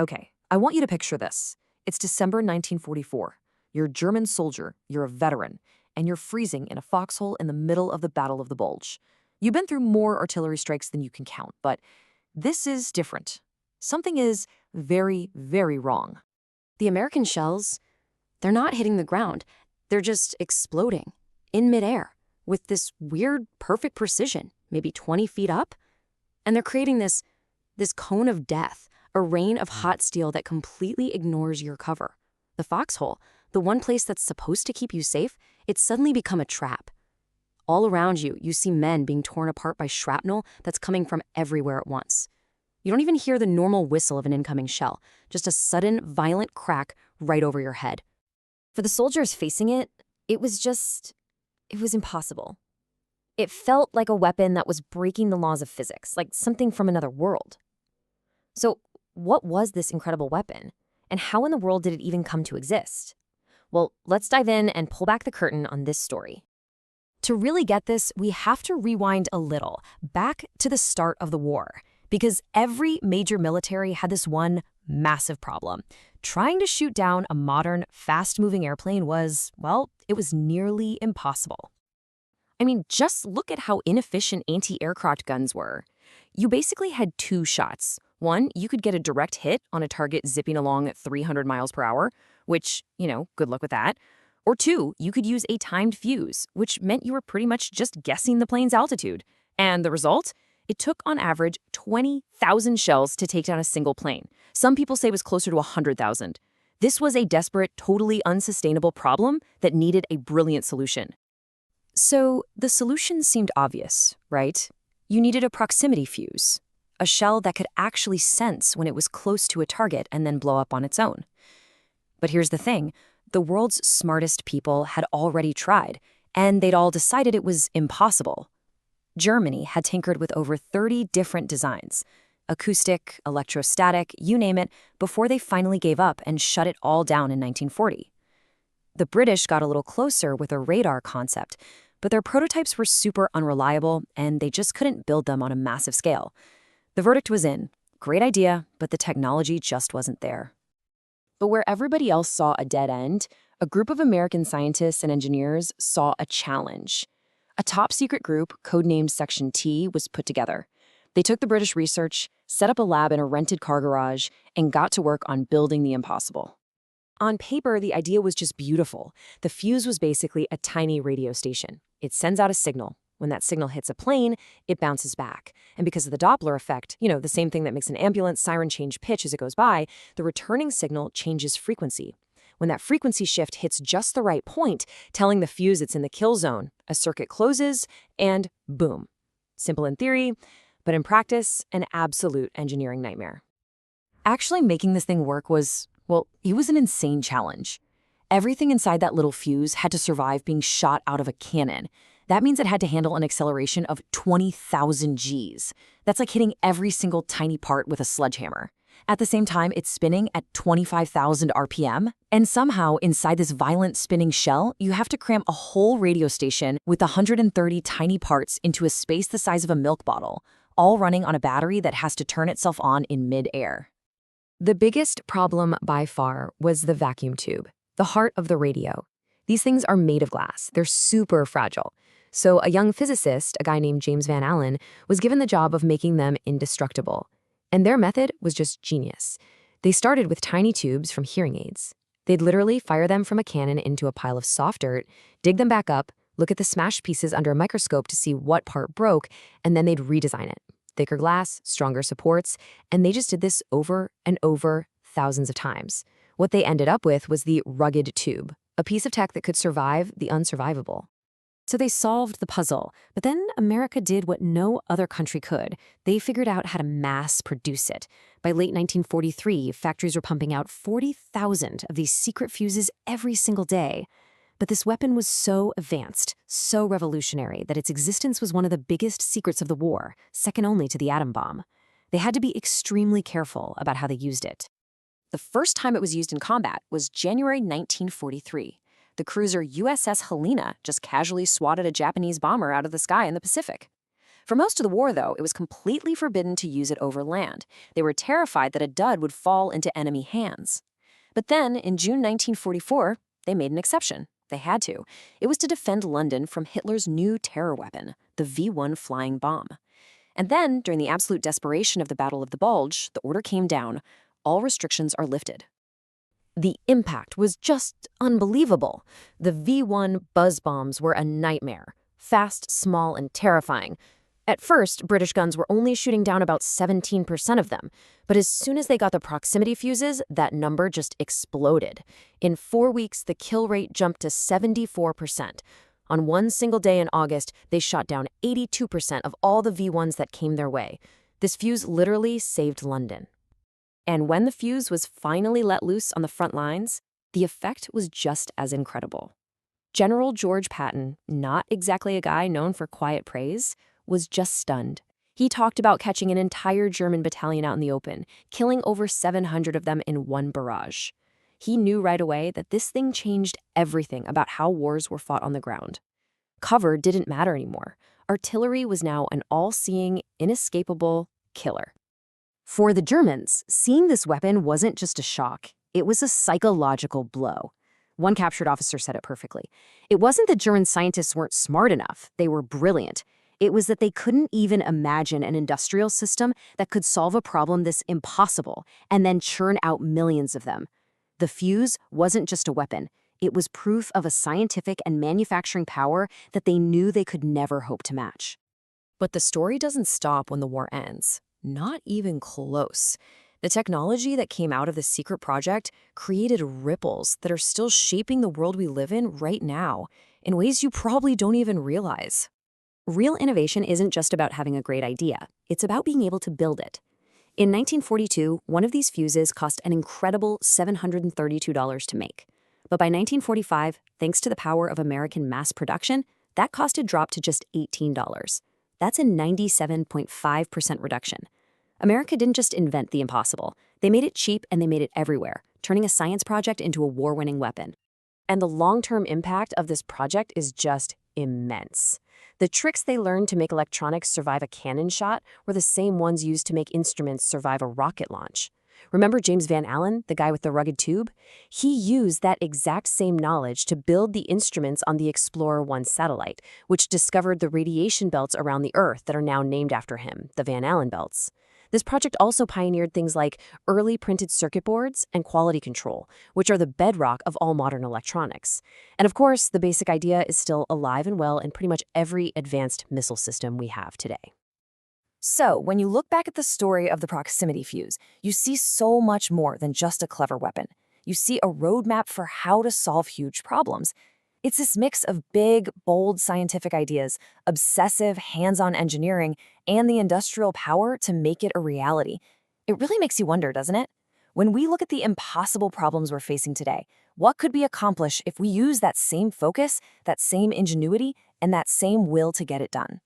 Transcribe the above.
Okay, I want you to picture this. It's December 1944. You're a German soldier, you're a veteran, and you're freezing in a foxhole in the middle of the Battle of the Bulge. You've been through more artillery strikes than you can count, but this is different. Something is very, very wrong. The American shells, they're not hitting the ground. They're just exploding in midair with this weird, perfect precision, maybe 20 feet up. And they're creating this cone of death, a rain of hot steel that completely ignores your cover. The foxhole, the one place that's supposed to keep you safe, it's suddenly become a trap. All around you, you see men being torn apart by shrapnel that's coming from everywhere at once. You don't even hear the normal whistle of an incoming shell, just a sudden, violent crack right over your head. For the soldiers facing it, it was impossible. It felt like a weapon that was breaking the laws of physics, like something from another world. So, what was this incredible weapon? And how in the world did it even come to exist? Well, let's dive in and pull back the curtain on this story. To really get this, we have to rewind a little, back to the start of the war, because every major military had this one massive problem. Trying to shoot down a modern, fast-moving airplane was, well, it was nearly impossible. I mean, just look at how inefficient anti-aircraft guns were. You basically had two shots. One, you could get a direct hit on a target zipping along at 300 miles per hour, which, good luck with that. Or two, you could use a timed fuse, which meant you were pretty much just guessing the plane's altitude. And the result? It took, on average, 20,000 shells to take down a single plane. Some people say it was closer to 100,000. This was a desperate, totally unsustainable problem that needed a brilliant solution. So the solution seemed obvious, right? You needed a proximity fuse, a shell that could actually sense when it was close to a target and then blow up on its own. But here's the thing. The world's smartest people had already tried, and they'd all decided it was impossible. Germany had tinkered with over 30 different designs, acoustic, electrostatic, you name it, before they finally gave up and shut it all down in 1940. The British got a little closer with a radar concept, but their prototypes were super unreliable, and they just couldn't build them on a massive scale. The verdict was in. Great idea, but the technology just wasn't there. But where everybody else saw a dead end, a group of American scientists and engineers saw a challenge. A top-secret group, codenamed Section T, was put together. They took the British research, set up a lab in a rented car garage, and got to work on building the impossible. On paper, the idea was just beautiful. The fuse was basically a tiny radio station. It sends out a signal. When that signal hits a plane, it bounces back. And because of the Doppler effect, the same thing that makes an ambulance siren change pitch as it goes by, the returning signal changes frequency. When that frequency shift hits just the right point, telling the fuse it's in the kill zone, a circuit closes, and boom. Simple in theory, but in practice, an absolute engineering nightmare. Actually making this thing work was, well, it was an insane challenge. Everything inside that little fuse had to survive being shot out of a cannon. That means it had to handle an acceleration of 20,000 Gs. That's like hitting every single tiny part with a sledgehammer. At the same time, it's spinning at 25,000 RPM, and somehow inside this violent spinning shell, you have to cram a whole radio station with 130 tiny parts into a space the size of a milk bottle, all running on a battery that has to turn itself on in mid-air. The biggest problem by far was the vacuum tube, the heart of the radio. These things are made of glass. They're super fragile. So a young physicist, a guy named James Van Allen, was given the job of making them indestructible. And their method was just genius. They started with tiny tubes from hearing aids. They'd literally fire them from a cannon into a pile of soft dirt, dig them back up, look at the smashed pieces under a microscope to see what part broke, and then they'd redesign it. Thicker glass, stronger supports, and they just did this over and over thousands of times. What they ended up with was the rugged tube, a piece of tech that could survive the unsurvivable. So they solved the puzzle, but then America did what no other country could. They figured out how to mass produce it. By late 1943, factories were pumping out 40,000 of these secret fuses every single day. But this weapon was so advanced, so revolutionary, that its existence was one of the biggest secrets of the war, second only to the atom bomb. They had to be extremely careful about how they used it. The first time it was used in combat was January 1943. The cruiser USS Helena just casually swatted a Japanese bomber out of the sky in the Pacific. For most of the war, though, it was completely forbidden to use it over land. They were terrified that a dud would fall into enemy hands. But then, in June 1944, they made an exception. They had to. It was to defend London from Hitler's new terror weapon, the V1 flying bomb. And then, during the absolute desperation of the Battle of the Bulge, the order came down. All restrictions are lifted. The impact was just unbelievable. The V1 buzz bombs were a nightmare. Fast, small, and terrifying. At first, British guns were only shooting down about 17% of them, but as soon as they got the proximity fuses, that number just exploded. In 4 weeks, the kill rate jumped to 74%. On one single day in August, they shot down 82% of all the V1s that came their way. This fuse literally saved London. And when the fuse was finally let loose on the front lines, the effect was just as incredible. General George Patton, not exactly a guy known for quiet praise, was just stunned. He talked about catching an entire German battalion out in the open, killing over 700 of them in one barrage. He knew right away that this thing changed everything about how wars were fought on the ground. Cover didn't matter anymore. Artillery was now an all-seeing, inescapable killer. For the Germans, seeing this weapon wasn't just a shock, it was a psychological blow. One captured officer said it perfectly. It wasn't that German scientists weren't smart enough, they were brilliant. It was that they couldn't even imagine an industrial system that could solve a problem this impossible and then churn out millions of them. The fuse wasn't just a weapon. It was proof of a scientific and manufacturing power that they knew they could never hope to match. But the story doesn't stop when the war ends. Not even close. The technology that came out of this secret project created ripples that are still shaping the world we live in right now, in ways you probably don't even realize. Real innovation isn't just about having a great idea. It's about being able to build it. In 1942, one of these fuses cost an incredible $732 to make. But by 1945, thanks to the power of American mass production, that cost had dropped to just $18. That's a 97.5% reduction. America didn't just invent the impossible. They made it cheap and they made it everywhere, turning a science project into a war-winning weapon. And the long-term impact of this project is just immense. The tricks they learned to make electronics survive a cannon shot were the same ones used to make instruments survive a rocket launch. Remember James Van Allen, the guy with the rugged tube? He used that exact same knowledge to build the instruments on the Explorer 1 satellite, which discovered the radiation belts around the Earth that are now named after him, the Van Allen belts. This project also pioneered things like early printed circuit boards and quality control, which are the bedrock of all modern electronics. And of course, the basic idea is still alive and well in pretty much every advanced missile system we have today. So, when you look back at the story of the proximity fuse, you see so much more than just a clever weapon. You see a roadmap for how to solve huge problems. It's this mix of big, bold scientific ideas, obsessive, hands-on engineering, and the industrial power to make it a reality. It really makes you wonder, doesn't it? When we look at the impossible problems we're facing today, what could be accomplished if we use that same focus, that same ingenuity, and that same will to get it done?